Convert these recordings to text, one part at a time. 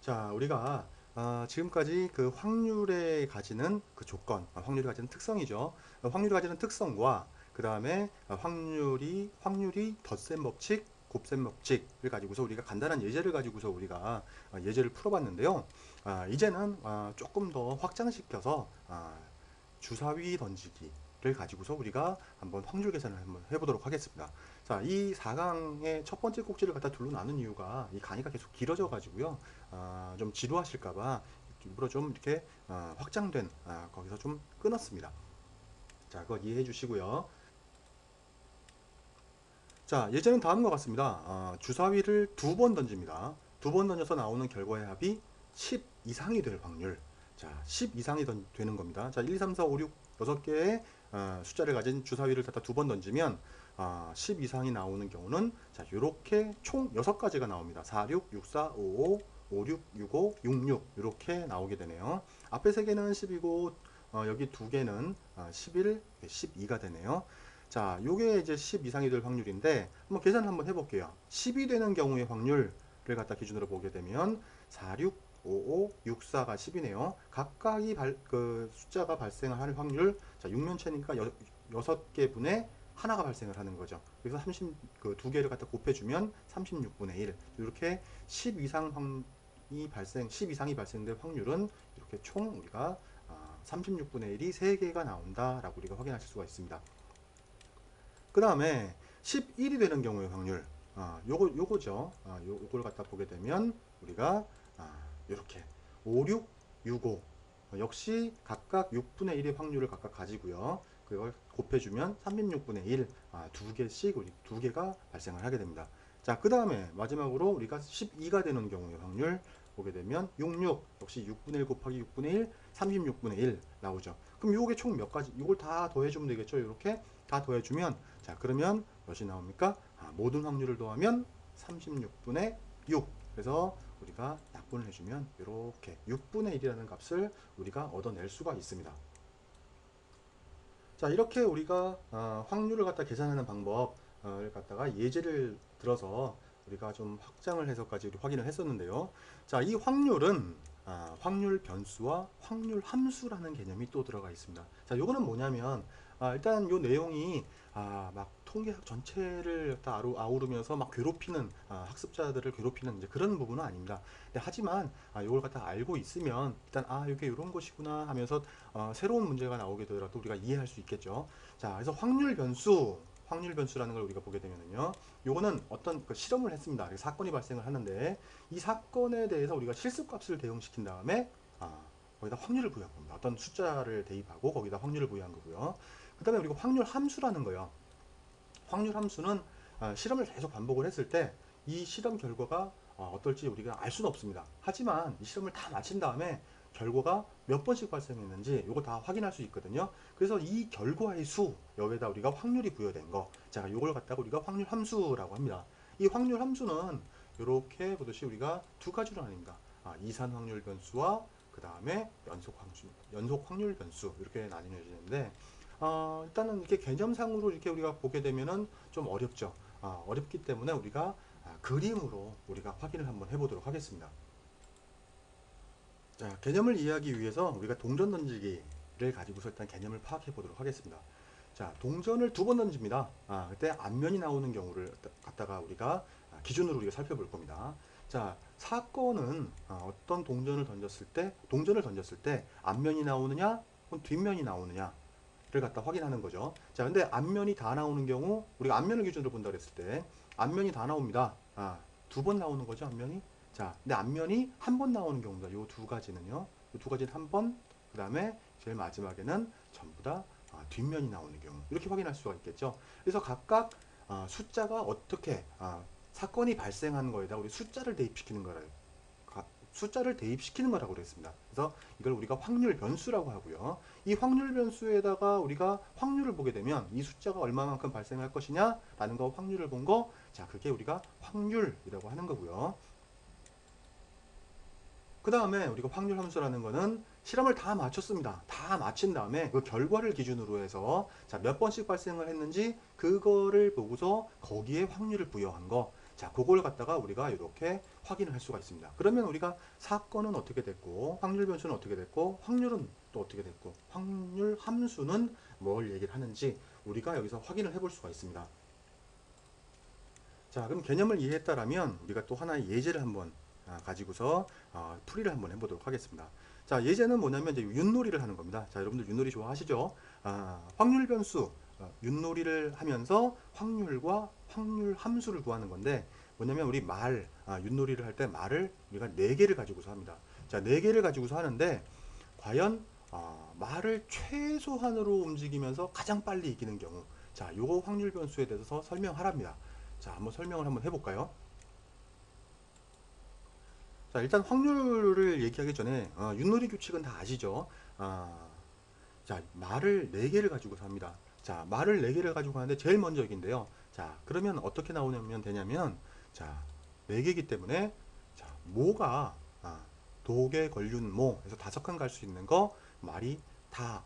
자, 우리가 지금까지 그 확률에 가지는 그 조건, 확률이 가지는 특성이죠. 확률이 가지는 특성과 그 다음에 확률이 덧셈 법칙, 곱셈 법칙을 가지고서 우리가 간단한 예제를 가지고서 우리가 예제를 풀어봤는데요. 이제는 조금 더 확장시켜서 주사위 던지기를 가지고서 우리가 한번 확률 계산을 한번 해보도록 하겠습니다. 자, 이 4강의 첫 번째 꼭지를 갖다 둘로 나눈 이유가 이 강의가 계속 길어져 가지고요. 좀 지루하실까봐 일부러 좀 이렇게 확장된 거기서 좀 끊었습니다. 자, 그거 이해해 주시고요. 자, 예제는 다음과 같습니다. 주사위를 두 번 던집니다. 두 번 던져서 나오는 결과의 합이 10 이상이 될 확률. 자, 10 이상이 되는 겁니다. 자, 1, 2, 3, 4, 5, 6, 6개의 숫자를 가진 주사위를 갖다 두 번 던지면 10 이상이 나오는 경우는 자, 요렇게 총 6가지가 나옵니다. 4, 6, 6, 4, 5, 5, 5, 6, 6, 5, 6, 6 이렇게 나오게 되네요. 앞에 3개는 10이고 여기 2개는 11, 12가 되네요. 자, 요게 이제 10 이상이 될 확률인데 한번 계산을 한번 해볼게요. 10이 되는 경우의 확률을 갖다 기준으로 보게 되면 4, 6, 5, 5, 6, 4가 10이네요. 각각이 그 숫자가 발생할 확률, 자, 6면체니까 6개 분의 하나가 발생을 하는 거죠. 그래서 2 개를 갖다 곱해주면 36분의 1. 이렇게 10 이상이 발생될 확률은 이렇게 총 우리가 36분의 1이 3개가 나온다라고 우리가 확인하실 수가 있습니다. 그 다음에 11이 되는 경우의 확률, 요거죠. 요걸 갖다 보게 되면 우리가 이렇게 5, 6, 6, 5 역시 각각 6분의 1의 확률을 각각 가지고요. 그걸 곱해주면 36분의 1, 2개씩 우리 2개가 발생을 하게 됩니다. 자, 그 다음에 마지막으로 우리가 12가 되는 경우의 확률 보게 되면 66 역시 6분의 1 곱하기 6분의 1, 36분의 1 나오죠. 그럼 요게 총 몇 가지? 이걸 다 더해주면 되겠죠. 이렇게 다 더해주면 자, 그러면 몇이 나옵니까? 모든 확률을 더하면 36분의 6. 그래서 우리가 약분을 해주면 이렇게 6분의 1이라는 값을 우리가 얻어낼 수가 있습니다. 자, 이렇게 우리가 확률을 갖다 계산하는 방법을 갖다가 예제를 들어서 우리가 좀 확장을 해서까지 확인을 했었는데요. 자, 이 확률은 확률 변수와 확률 함수라는 개념이 또 들어가 있습니다. 자, 요거는 뭐냐면 일단 요 내용이 막 통계학 전체를 다 아우르면서 막 괴롭히는 학습자들을 괴롭히는 이제 그런 부분은 아닙니다. 근데 하지만 이걸 갖다 알고 있으면 일단 이게 이런 것이구나 하면서 새로운 문제가 나오게 되더라도 우리가 이해할 수 있겠죠. 자, 그래서 확률 변수라는 걸 우리가 보게 되면요, 요거는 어떤 그 실험을 했습니다. 사건이 발생을 하는데 이 사건에 대해서 우리가 실수값을 대응시킨 다음에 거기다 확률을 부여한 겁니다. 어떤 숫자를 대입하고 거기다 확률을 부여한 거고요. 그 다음에 우리가 확률 함수라는 거요. 확률 함수는 실험을 계속 반복을 했을 때 이 실험 결과가 어떨지 우리가 알 수는 없습니다. 하지만 이 실험을 다 마친 다음에 결과가 몇 번씩 발생했는지 이거 다 확인할 수 있거든요. 그래서 이 결과의 수, 여기에다 우리가 확률이 부여된 거, 자, 이걸 갖다가 우리가 확률 함수라고 합니다. 이 확률 함수는 이렇게 보듯이 우리가 두 가지로 나뉩니다. 이산 확률 변수와 그 다음에 연속 확률 변수 이렇게 나뉘어지는데 일단은 이렇게 개념상으로 이렇게 우리가 보게 되면은 좀 어렵죠. 어렵기 때문에 우리가 그림으로 우리가 확인을 한번 해보도록 하겠습니다. 자, 개념을 이해하기 위해서 우리가 동전 던지기를 가지고서 일단 개념을 파악해 보도록 하겠습니다. 자, 동전을 두 번 던집니다. 그때 앞면이 나오는 경우를 갖다가 우리가 기준으로 우리가 살펴볼 겁니다. 자, 사건은 어떤 동전을 던졌을 때 앞면이 나오느냐, 혹은 뒷면이 나오느냐 를 갖다 확인하는 거죠. 자, 근데 앞면이 다 나오는 경우, 우리가 앞면을 기준으로 본다 그랬을 때 앞면이 다 나옵니다. 두 번 나오는 거죠, 앞면이. 자, 근데 앞면이 한 번 나오는 경우입니다. 요 두 가지는요. 요 두 가지는 한 번, 그 다음에 제일 마지막에는 전부 다 뒷면이 나오는 경우. 이렇게 확인할 수가 있겠죠. 그래서 각각 숫자가 어떻게 사건이 발생한 거에다 우리 숫자를 대입시키는 거라고 그랬습니다. 그래서 이걸 우리가 확률 변수라고 하고요. 이 확률 변수에다가 우리가 확률을 보게 되면 이 숫자가 얼마만큼 발생할 것이냐 라는 거, 확률을 본 거, 자, 그게 우리가 확률이라고 하는 거고요. 그 다음에 우리가 확률 함수라는 거는 실험을 다 마쳤습니다. 다 마친 다음에 그 결과를 기준으로 해서 자, 몇 번씩 발생을 했는지 그거를 보고서 거기에 확률을 부여한 거. 자, 그걸 갖다가 우리가 이렇게 확인을 할 수가 있습니다. 그러면 우리가 사건은 어떻게 됐고, 확률 변수는 어떻게 됐고, 확률은 또 어떻게 됐고, 확률 함수는 뭘 얘기를 하는지 우리가 여기서 확인을 해볼 수가 있습니다. 자, 그럼 개념을 이해했다라면 우리가 또 하나의 예제를 한번 가지고서 풀이를 한번 해보도록 하겠습니다. 자, 예제는 뭐냐면 이제 윷놀이를 하는 겁니다. 자, 여러분들 윷놀이 좋아하시죠? 확률 변수, 윷놀이를 하면서 확률과 확률 함수를 구하는 건데, 뭐냐면 우리 윷놀이를 할 때 말을 우리가 4개를 가지고서 합니다. 자, 4개를 가지고서 하는데, 과연 말을 최소한으로 움직이면서 가장 빨리 이기는 경우, 자, 요거 확률 변수에 대해서 설명하랍니다. 자, 한번 설명을 한번 해볼까요? 자, 일단 확률을 얘기하기 전에 윷놀이 규칙은 다 아시죠? 자, 말을 4개를 가지고 삽니다. 자, 말을 4개를 가지고 하는데 제일 먼저 여기인데요. 자, 그러면 어떻게 나오면 되냐면, 자, 4개이기 때문에, 자, 모가, 독에 걸륜 모, 해서 5칸 갈 수 있는 거, 말이 다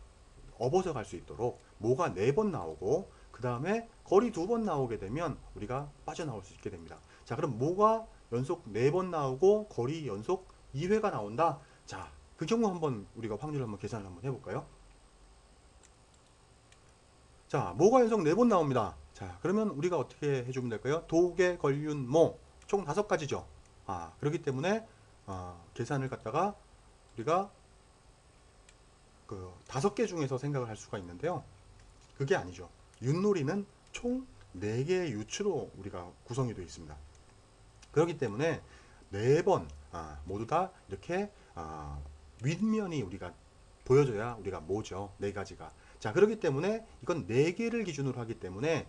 업어서 갈 수 있도록 모가 4번 나오고, 그 다음에 거리 2번 나오게 되면 우리가 빠져나올 수 있게 됩니다. 자, 그럼 모가 연속 4번 나오고, 거리 연속 2회가 나온다. 자, 그 경우 한번 우리가 확률을 한번 계산을 한번 해볼까요? 자, 모가 연속 4번 나옵니다. 자, 그러면 우리가 어떻게 해주면 될까요? 독에 걸륜 모, 총 5가지죠. 그렇기 때문에 계산을 갖다가 우리가 그 5개 중에서 생각을 할 수가 있는데요. 그게 아니죠. 윷놀이는 총 4개의 유추로 우리가 구성이 되어 있습니다. 그렇기 때문에 4번 모두 다 이렇게 윗면이 우리가 보여줘야 우리가 모죠. 4가지가. 자, 그렇기 때문에 이건 4개를 기준으로 하기 때문에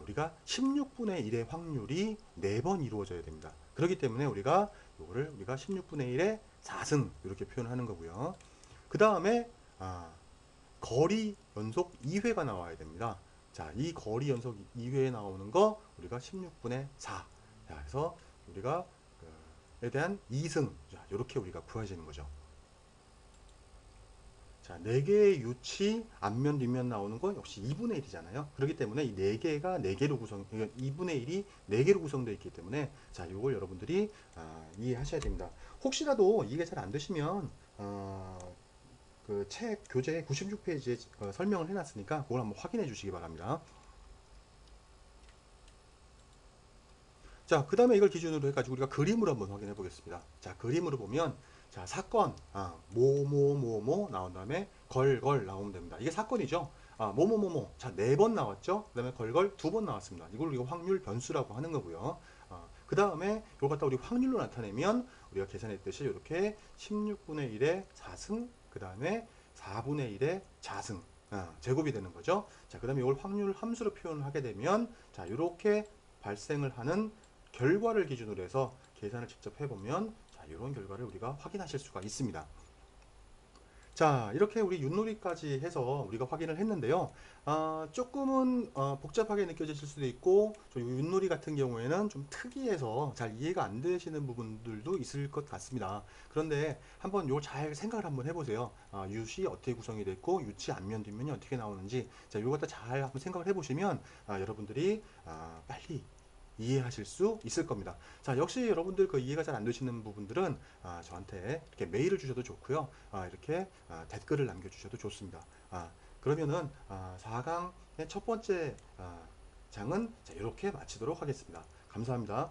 우리가 16분의 1의 확률이 4번 이루어져야 됩니다. 그렇기 때문에 우리가 이거를 우리가 16분의 1의 4승 이렇게 표현하는 거고요. 그 다음에 거리 연속 2회가 나와야 됩니다. 자, 이 거리 연속 2회에 나오는 거 우리가 16분의 4. 자, 그래서 우리가 에 대한 2승. 자, 이렇게 우리가 구해지는 거죠. 자, 4개의 유치 앞면 뒷면 나오는 거 역시 2분의 1이잖아요. 그렇기 때문에 이 4개가 4개로 2분의 1이 4개로 구성되어 있기 때문에 자, 이걸 여러분들이 이해하셔야 됩니다. 혹시라도 이게 잘 안 되시면 그 책 교재 96페이지에 설명을 해놨으니까 그걸 한번 확인해 주시기 바랍니다. 자, 그 다음에 이걸 기준으로 해가지고 우리가 그림으로 한번 확인해 보겠습니다. 자, 그림으로 보면, 자, 사건, 나온 다음에 걸 나오면 됩니다. 이게 사건이죠. 자, 4번 나왔죠. 그 다음에 걸 2번 나왔습니다. 이걸 우리가 확률 변수라고 하는 거고요. 그 다음에 이걸 갖다 우리 확률로 나타내면 우리가 계산했듯이 이렇게 16분의 1의 4승, 그 다음에 4분의 1의 자승, 제곱이 되는 거죠. 자, 그 다음에 이걸 확률 함수로 표현을 하게 되면, 자, 이렇게 발생을 하는 결과를 기준으로 해서 계산을 직접 해보면, 자, 이런 결과를 우리가 확인하실 수가 있습니다. 자, 이렇게 우리 윷놀이까지 해서 우리가 확인을 했는데요. 조금은 복잡하게 느껴지실 수도 있고, 윷놀이 같은 경우에는 좀 특이해서 잘 이해가 안 되시는 부분들도 있을 것 같습니다. 그런데 한번 요 잘 생각을 한번 해보세요. 윷이 어떻게 구성이 됐고, 유치 앞면 뒷면이 어떻게 나오는지, 자, 요거 갖다 잘 한번 생각을 해보시면 여러분들이 빨리 이해하실 수 있을 겁니다. 자, 역시 여러분들 그 이해가 잘 안 되시는 부분들은 저한테 이렇게 메일을 주셔도 좋고요. 이렇게 댓글을 남겨주셔도 좋습니다. 그러면은 4강의 첫 번째 장은 자, 이렇게 마치도록 하겠습니다. 감사합니다.